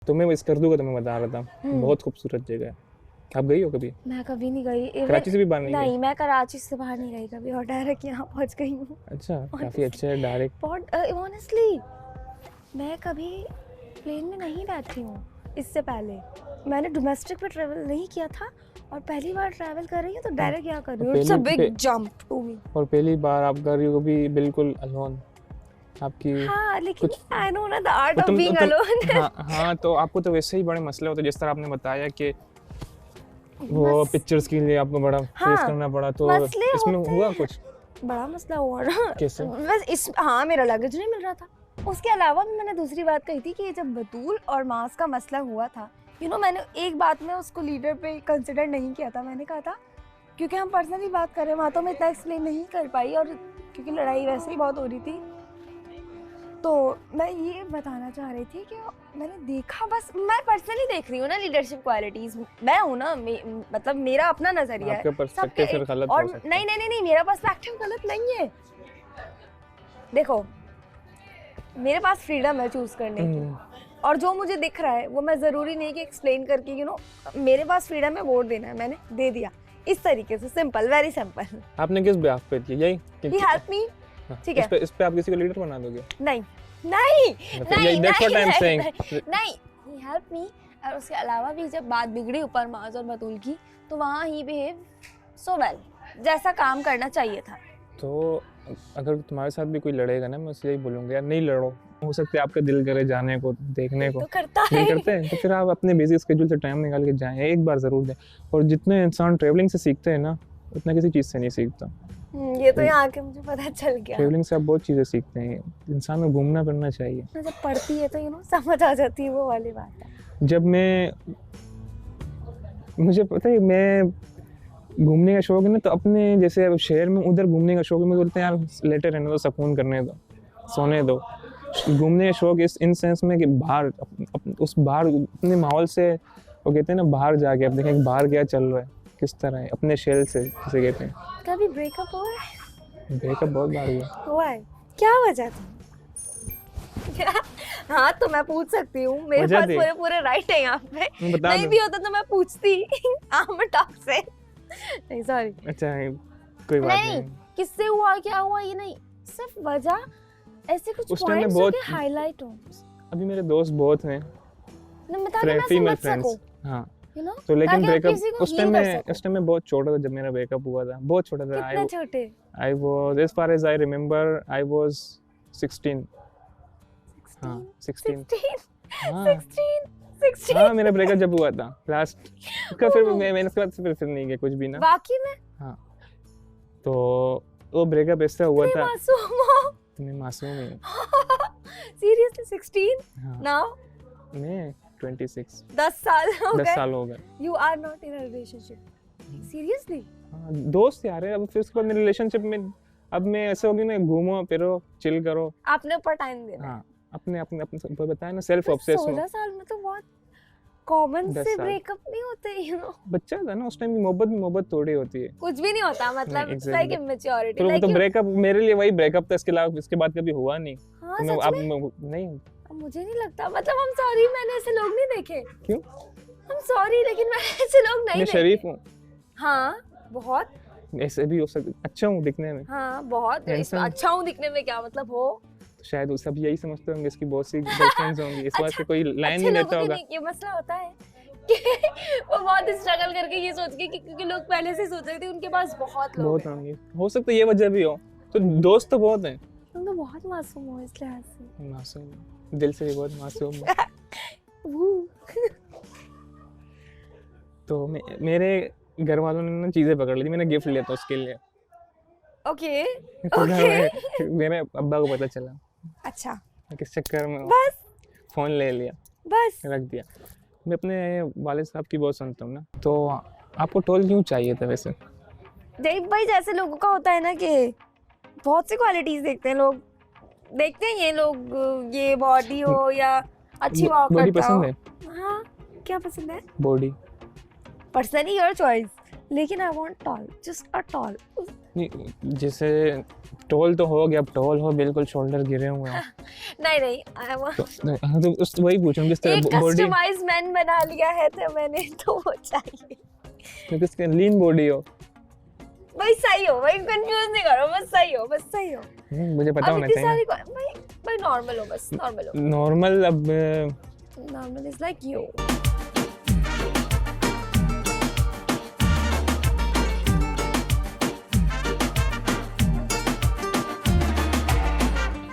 तो मैं स्कर्दू का तुम्हें बता रहा था, बहुत खूबसूरत जगह है। आप गई हो कभी? मैं कभी नहीं गई। कराची से भी बाहर नहीं नहीं, गई? मैं कराची से बाहर नहीं गई कभी और डायरेक्ट यहाँ पहुँच गई हूँ। अच्छा, काफी अच्छा है डायरेक्ट। बहुत ऑनेस्टली मैं कभी प्लेन में नहीं बैठी हूँ। इससे पहले मैंने डोमेस्टिक पे ट्रैवल नहीं किया था और पहली बार ट्रैवल कर रही हूँ तो डायरेक्ट यहाँ कर रही हूँ। It's a big jump to me. और पहली बार आप कर रही हो भी बिल्कुल अलोन आपकी। हाँ, लेकिन कुछ आई नो ना the art of being alone. हाँ, तो आपको तो वैसे ही बड़े मसले होते जिस तरह आपने बताया कि वो पिक्चर्स के लिए आपको बड़ा फेस करना पड़ा, तो इसमें हुआ कुछ बड़ा मसला हुआ ना। कैसे? बस मेरा लगेज नहीं मिल रहा था। उसके अलावा भी मैंने दूसरी बात कही थी कि जब बतूल और मास का मसला हुआ था, मैंने एक बात में उसको लीडर पे कंसिडर नहीं किया था। मैंने कहा था क्योंकि हम पर्सनली बात कर रहे हैं, वहाँ तो मैं इतना एक्सप्लेन नहीं कर पाई और क्योंकि लड़ाई वैसे ही बहुत हो रही थी। तो मैं ये बताना चाह रही थी कि मैंने देखा, बस मैं पर्सनली देख रही हूँ ना लीडरशिप क्वालिटीज। मैं हूँ ना, मतलब मेरा अपना नजरिया है। पर्सपेक्टिव फिर गलत हो सकता है। नहीं, मेरा पर्सपेक्टिव गलत नहीं है। देखो, मेरे पास फ्रीडम है चूज करने की और जो मुझे दिख रहा है वो मैं जरूरी नहीं कि एक्सप्लेन करके मेरे पास फ्रीडम है, वोट देना है, मैंने दे दिया इस तरीके से। Simple, very simple. आपने किस बेस पे किया? यही ही हेल्प मी, ठीक है। इस पे आप किसी को लीडर बना दोगे? नहीं, ही हेल्प मी। और उसके अलावा भी जब बात बिगड़ी ऊपर माज और बतूल की, तो वहाँ ही बिहेव सो वेल, जैसा काम करना चाहिए था। तो अगर तुम्हारे साथ भी कोई लड़ेगा ना, मैं उससे यही बोलूँगा यार नहीं लड़ो। हो सकता है आपका दिल करे जाने को, देखने को। तो करता है। दिल करते हैं तो फिर आप अपने बिजी स्केड्यूल से टाइम निकाल के जाएं, एक बार जरूर जाएं। और जितने इंसान ट्रैवलिंग से सीखते हैं ना, उतना किसी चीज़ से नहीं सीखता। ये तो यहाँ के मुझे पता चल गया। ट्रैवलिंग से आप बहुत चीज़ें सीखते हैं। इंसान को घूमना फिरना चाहिए। जब पढ़ती है तो समझ आ जाती है, वो वाली बात है। जब मुझे पता है, मैं घूमने का शौक है ना, तो अपने जैसे अब शहर में उधर घूमने का शौक है, मैं बोलते हैं यार लेटे रहने दो, सुकून करने दो, सोने दो। घूमने का शौक इन सेंस में कि बाहर अपने माहौल से, वो कहते हैं ना, बाहर जाके आप देखें बाहर क्या चल रहा है, किस तरह है, अपने शहर से जिसे कहते हैं। कभी ब्रेकअप हुआ है? ब्रेकअप बहुत बार हुआ है। क्या वजह थी? हाँ, तो मैं पूछ सकती हूँ, मेरे पास पूरे राइट है यहाँ पे। नहीं भी होता तो मैं पूछती। से नहीं, सॉरी। अच्छा, कोई बात नहीं। किससे हुआ, क्या हुआ, ये नहीं, सिर्फ वजह ऐसे कुछ पॉइंट्स जो कि हाईलाइट हो। अभी मेरे दोस्त बहुत हैं, फीमेल फ्रेंड्स। हाँ, तो लेकिन ब्रेकअप उस टाइम में बहुत छोटा था जब मेरा ब्रेकअप हुआ था, बहुत छोटा था। कितना छोटे? I was, as far as I remember, I was 16. हाँ, 16। हाँ, मेरा ब्रेकअप जब हुआ था लास्ट का, फिर मैंने उसके बाद फिर नहीं किया कुछ भी ना। बाकी में? हाँ, तो वो ब्रेकअप ऐसा हुआ था। तुम्हें मासूम है। Seriously 16? हाँ। Now? मैं 26। 10 साल हो गए। You are not in a relationship. Seriously? हाँ, दोस्त यार है। अब फिर उसके बाद मेरे रिलेशनशिप में अब मैं ऐसे हो गई ना, घूमो फिरो, चिल करो, आपने ऊपर टाइम देना। हाँ, अपने बताया ना, सेल्फ ऑब्सेस हो। 16 साल में तो बहुत कॉमन से ब्रेकअप नहीं होते, बच्चा था ना उस टाइम, मोहब्बत थोड़ी होती है, कुछ भी नहीं होता, मतलब लाइक इमैच्योरिटी। तो ब्रेकअप मेरे लिए वही ब्रेकअप था, इसके अलावा इसके बाद कभी हुआ नहीं। हाँ, तो अब नहीं, मुझे नहीं लगता, मतलब हम सॉरी, मैंने ऐसे लोग नहीं देखे। क्यों? हम सॉरी, लेकिन मैंने ऐसे लोग नहीं देखे। मैं शरीफ हूँ। हाँ, बहुत। ऐसे भी हो सकता, अच्छा हूँ दिखने में। हाँ, बहुत अच्छा हूँ दिखने में, क्या मतलब हो? तो शायद वो सब यही समझते होंगे, इसकी बहुत सी गर्लफ्रेंड्स होंगी, इस बात से कोई लाइन नहीं देता होगा। ये मसला होता है कि वो बहुत स्ट्रगल करके ये सोच के, क्योंकि लोग पहले से सोच रहे थे उनके पास बहुत होंगे। हो सकता है ये वजह भी हो। तो दोस्त तो बहुत हैं। तुम तो बहुत मासूम हो इस लिहाज से। मासूम, दिल से भी बहुत मासूम हो। तो मेरे घर वालों ने ना चीजें पकड़ ली थी, मैंने गिफ्ट लिया था उसके लिए। ओके। मेरे अब्बा को पता चला। अच्छा, किस चक्कर में बस फोन ले लिया, बस रख दिया। मैं अपने वालिद साहब की बहुत सुनता हूँ ना। तो आपको टोल क्यों चाहिए था वैसे? देख भाई, जैसे लोगों का होता है ना कि बहुत सी क्वालिटीज देखते हैं लोग, देखते हैं ये लोग, ये बॉडी हो या अच्छी वॉक करता हो। पसंद है? हाँ, क्या पसंद है? बॉडी। Personally your choice. लेकिन I want tall, just a tall. नहीं, जैसे टॉल तो हो गया, अब टॉल हो बिल्कुल शोल्डर गिरे हुए हैं। नहीं आई वांट हाँ, तो उस वही पूछूं किस एक तरह बॉडी, कस्टमाइज मैन बना लिया है तो मैंने, तो वो चाहिए। किसके लीन बॉडी हो। भाई सही हो भाई, कंफ्यूज नहीं करो, बस सही हो, बस सही हो। मुझे पता अब होना इतनी चाहिए सारी भाई भाई नॉर्मल हो, बस नॉर्मल हो। नॉर्मल। अब नॉर्मल इज लाइक यू।